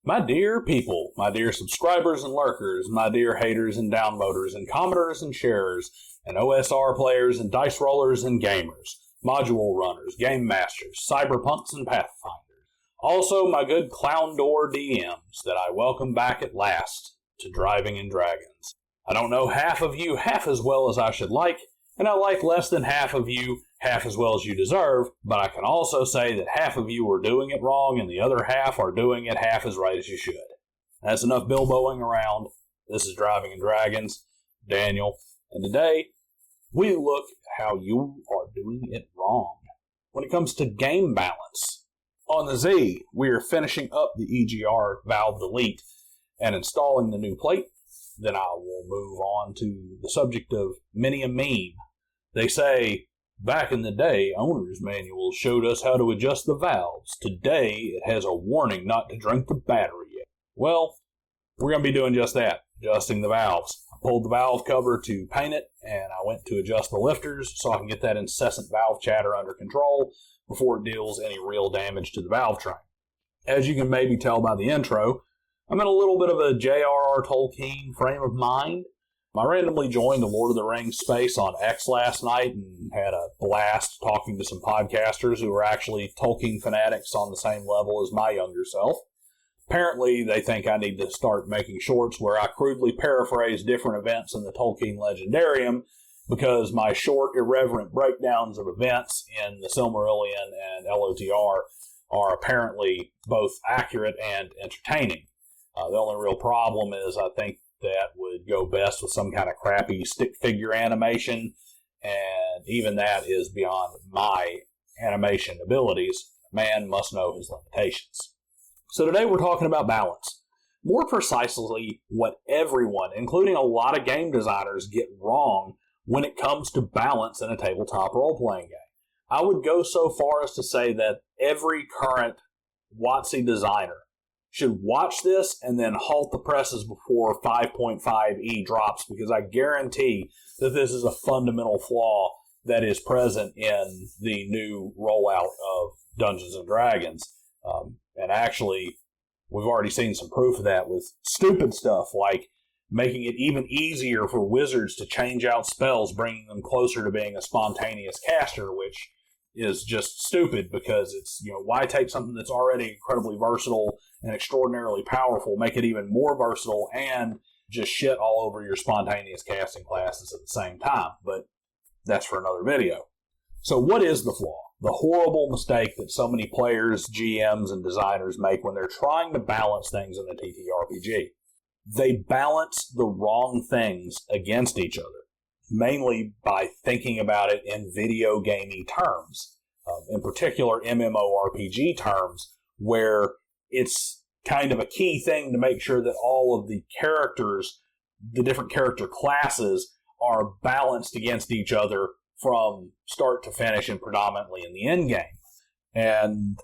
My dear people, my dear subscribers and lurkers, my dear haters and downvoters and commenters and sharers, and OSR players and dice rollers and gamers, module runners, game masters, cyberpunks and pathfinders. Also my good clown door DMs that I welcome back at last to Driving in Dragons. I don't know half of you half as well as I should like, and I like less than half of you half as well as you deserve, but I can also say that half of you are doing it wrong and the other half are doing it half as right as you should. That's enough Bilboing around. This is Driving in Dragons, Daniel, and today we look at how you are doing it wrong when it comes to game balance. On the Z, we are finishing up the EGR Valve Delete and installing the new plate. Then I will move on to the subject of many a meme. They say, back in the day, owner's manuals showed us how to adjust the valves. Today, it has a warning not to drink the battery yet. Well, we're going to be doing just that, adjusting the valves. I pulled the valve cover to paint it, and I went to adjust the lifters so I can get that incessant valve chatter under control before it deals any real damage to the valve train. As you can maybe tell by the intro, I'm in a little bit of a J.R.R. Tolkien frame of mind. I randomly joined the Lord of the Rings space on X last night and had a blast talking to some podcasters who were actually Tolkien fanatics on the same level as my younger self. Apparently, they think I need to start making shorts where I crudely paraphrase different events in the Tolkien Legendarium because my short, irreverent breakdowns of events in the Silmarillion and LOTR are apparently both accurate and entertaining. The only real problem is I think that would go best with some kind of crappy stick figure animation, and even that is beyond my animation abilities. Man must know his limitations. So today we're talking about balance. More precisely, what everyone, including a lot of game designers, get wrong when it comes to balance in a tabletop role-playing game. I would go so far as to say that every current WotC designer should watch this and then halt the presses before 5.5e drops, because I guarantee that this is a fundamental flaw that is present in the new rollout of Dungeons & Dragons. And actually, we've already seen some proof of that with stupid stuff like making it even easier for wizards to change out spells, bringing them closer to being a spontaneous caster, which is just stupid because it's, why take something that's already incredibly versatile and extraordinarily powerful, make it even more versatile, and just shit all over your spontaneous casting classes at the same time. But that's for another video. So what is the flaw? The horrible mistake that so many players, GMs, and designers make when they're trying to balance things in a TTRPG. They balance the wrong things against each other, mainly by thinking about it in video gamey terms, in particular MMORPG terms, where it's kind of a key thing to make sure that all of the characters, the different character classes, are balanced against each other from start to finish and predominantly in the end game. And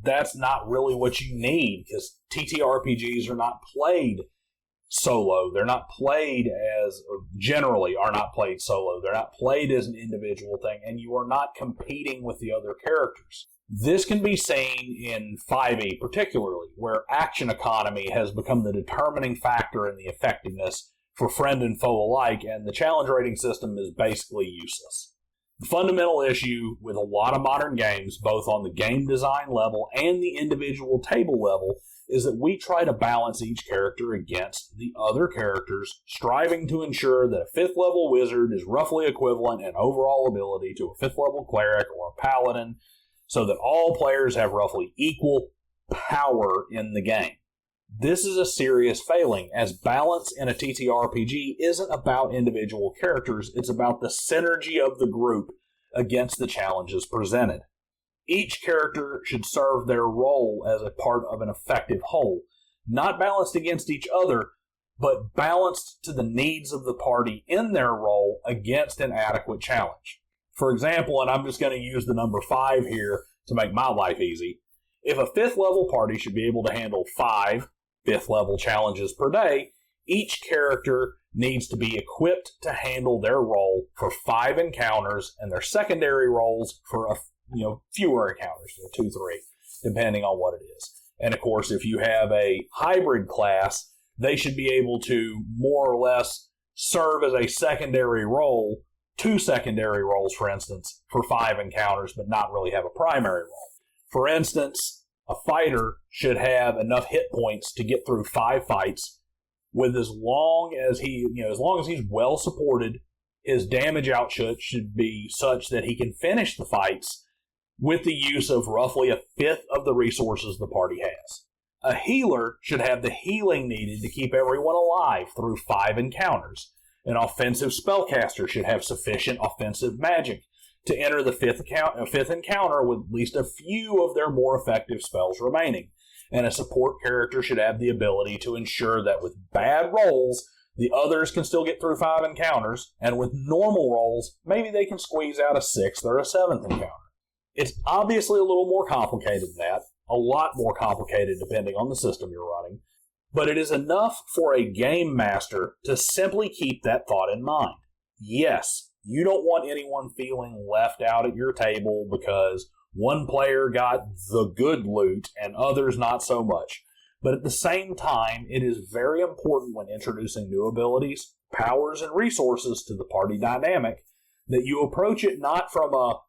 that's not really what you need, because TTRPGs are not played solo. They're not played generally are not played solo. They're not played as an individual thing, and you are not competing with the other characters. This can be seen in 5e particularly, where action economy has become the determining factor in the effectiveness for friend and foe alike, and the challenge rating system is basically useless. The fundamental issue with a lot of modern games, both on the game design level and the individual table level, is that we try to balance each character against the other characters, striving to ensure that a 5th level wizard is roughly equivalent in overall ability to a 5th level cleric or a paladin, so that all players have roughly equal power in the game. This is a serious failing, as balance in a TTRPG isn't about individual characters, it's about the synergy of the group against the challenges presented. Each character should serve their role as a part of an effective whole, not balanced against each other, but balanced to the needs of the party in their role against an adequate challenge. For example, and I'm just going to use the number 5 here to make my life easy, if a 5th level party should be able to handle 5 5th level challenges per day, each character needs to be equipped to handle their role for 5 encounters and their secondary roles for fewer encounters, 2, 3, depending on what it is. And of course, if you have a hybrid class, they should be able to more or less serve as a secondary role, 2 secondary roles, for instance, for 5 encounters, but not really have a primary role. For instance, a fighter should have enough hit points to get through 5 fights with as long as he's well supported. His damage output should be such that he can finish the fights with the use of roughly a fifth of the resources the party has. A healer should have the healing needed to keep everyone alive through 5 encounters. An offensive spellcaster should have sufficient offensive magic to enter the fifth encounter with at least a few of their more effective spells remaining. And a support character should have the ability to ensure that with bad rolls, the others can still get through 5 encounters, and with normal rolls, maybe they can squeeze out a 6th or a 7th encounter. It's obviously a little more complicated than that, a lot more complicated depending on the system you're running, but it is enough for a game master to simply keep that thought in mind. Yes, you don't want anyone feeling left out at your table because one player got the good loot and others not so much. But at the same time, it is very important when introducing new abilities, powers, and resources to the party dynamic that you approach it not from a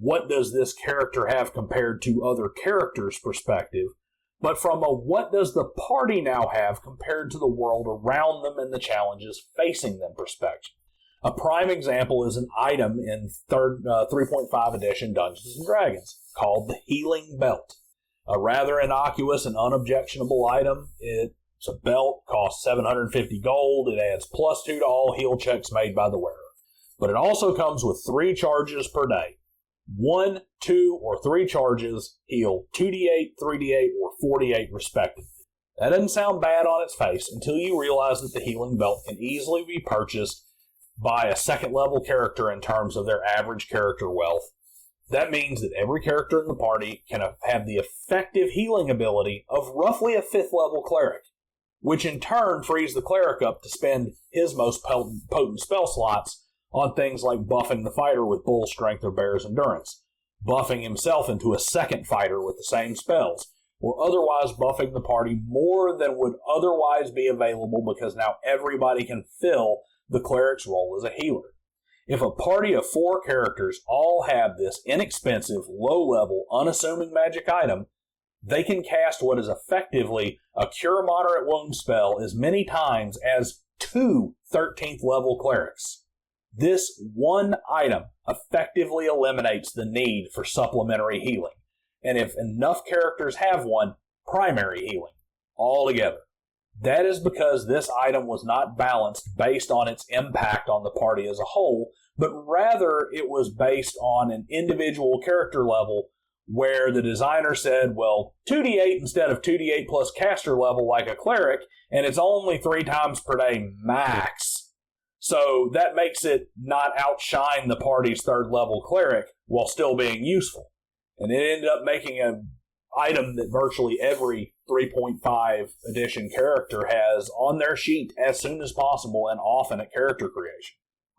what does this character have compared to other characters perspective, but from a what does the party now have compared to the world around them and the challenges facing them perspective. A prime example is an item in 3.5 edition Dungeons & Dragons called the Healing Belt. A rather innocuous and unobjectionable item. It's a belt, costs 750 gold, it adds +2 to all heal checks made by the wearer. But it also comes with 3 charges per day. 1, 2, or 3 charges heal 2d8, 3d8, or 4d8 respectively. That doesn't sound bad on its face until you realize that the healing belt can easily be purchased by a second level character in terms of their average character wealth. That means that every character in the party can have the effective healing ability of roughly a 5th level cleric, which in turn frees the cleric up to spend his most potent spell slots on things like buffing the fighter with bull strength or bear's endurance, buffing himself into a second fighter with the same spells, or otherwise buffing the party more than would otherwise be available because now everybody can fill the cleric's role as a healer. If a party of 4 characters all have this inexpensive, low-level, unassuming magic item, they can cast what is effectively a Cure Moderate Wound spell as many times as 2 13th level clerics. This one item effectively eliminates the need for supplementary healing, and if enough characters have one, primary healing altogether. That is because this item was not balanced based on its impact on the party as a whole, but rather it was based on an individual character level where the designer said, well, 2d8 instead of 2d8 plus caster level like a cleric, and it's only 3 times per day max. So that makes it not outshine the party's 3rd level cleric while still being useful. And it ended up making an item that virtually every 3.5 edition character has on their sheet as soon as possible and often at character creation.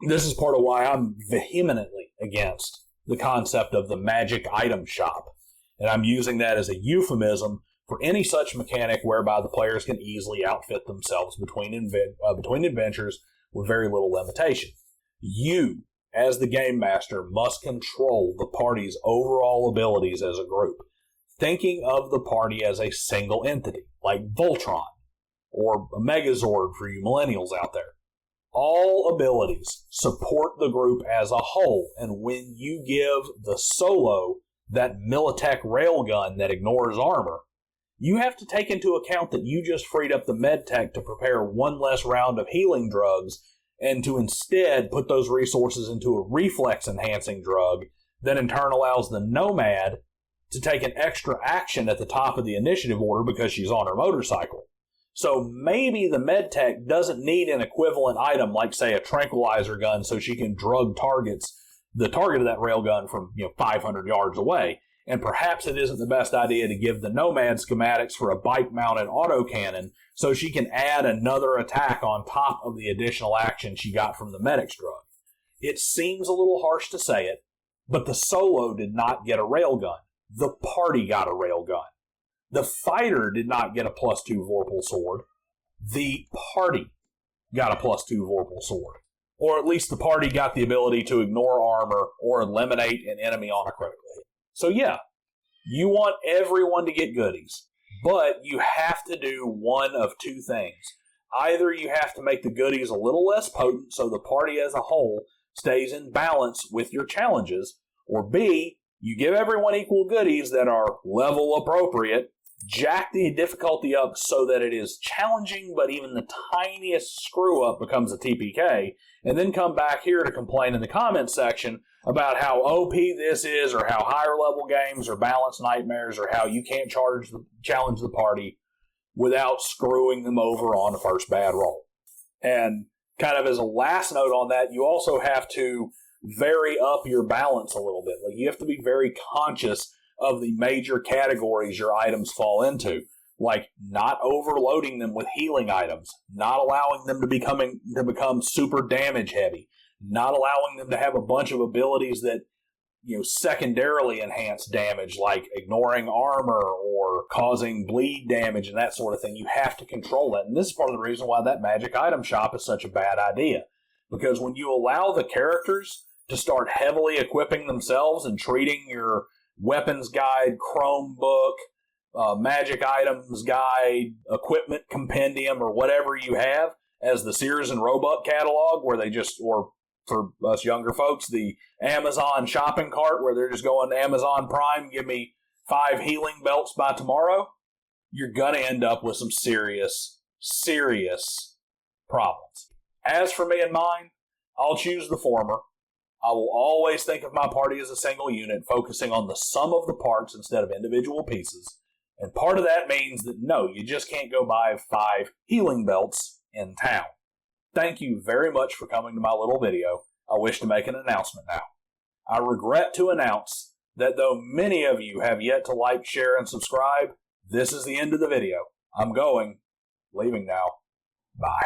This is part of why I'm vehemently against the concept of the magic item shop. And I'm using that as a euphemism for any such mechanic whereby the players can easily outfit themselves between adventures with very little limitation. You, as the game master, must control the party's overall abilities as a group, thinking of the party as a single entity, like Voltron, or a Megazord for you millennials out there. All abilities support the group as a whole, and when you give the solo that Militech railgun that ignores armor, you have to take into account that you just freed up the medtech to prepare 1 less round of healing drugs and to instead put those resources into a reflex-enhancing drug that in turn allows the nomad to take an extra action at the top of the initiative order because she's on her motorcycle. So maybe the medtech doesn't need an equivalent item like, say, a tranquilizer gun so she can drug the target of that railgun from 500 yards away. And perhaps it isn't the best idea to give the nomad schematics for a bike-mounted autocannon so she can add another attack on top of the additional action she got from the medic's drug. It seems a little harsh to say it, but the solo did not get a railgun. The party got a railgun. The fighter did not get a +2 Vorpal sword. The party got a +2 Vorpal sword. Or at least the party got the ability to ignore armor or eliminate an enemy on a critical hit. So yeah, you want everyone to get goodies, but you have to do one of two things. Either you have to make the goodies a little less potent so the party as a whole stays in balance with your challenges, or B, you give everyone equal goodies that are level appropriate, jack the difficulty up so that it is challenging, but even the tiniest screw up becomes a TPK, and then come back here to complain in the comments section about how OP this is, or how higher level games are balance nightmares, or how you can't challenge the party without screwing them over on the first bad roll. And kind of as a last note on that, you also have to vary up your balance a little bit. Like, you have to be very conscious of the major categories your items fall into, like not overloading them with healing items, not allowing them to become super damage heavy, not allowing them to have a bunch of abilities that, you know, secondarily enhance damage, like ignoring armor or causing bleed damage and that sort of thing. You have to control that. And this is part of the reason why that magic item shop is such a bad idea. Because when you allow the characters to start heavily equipping themselves and treating your weapons guide, chrome book, magic items guide, equipment compendium, or whatever you have as the Sears and Roebuck catalog, where they just, or for us younger folks, the Amazon shopping cart, where they're just going Amazon Prime, give me 5 healing belts by tomorrow, you're going to end up with some serious, serious problems. As for me and mine, I'll choose the former. I will always think of my party as a single unit, focusing on the sum of the parts instead of individual pieces. And part of that means that no, you just can't go buy 5 healing belts in town. Thank you very much for coming to my little video. I wish to make an announcement now. I regret to announce that though many of you have yet to like, share, and subscribe, this is the end of the video. I'm going. Leaving now. Bye.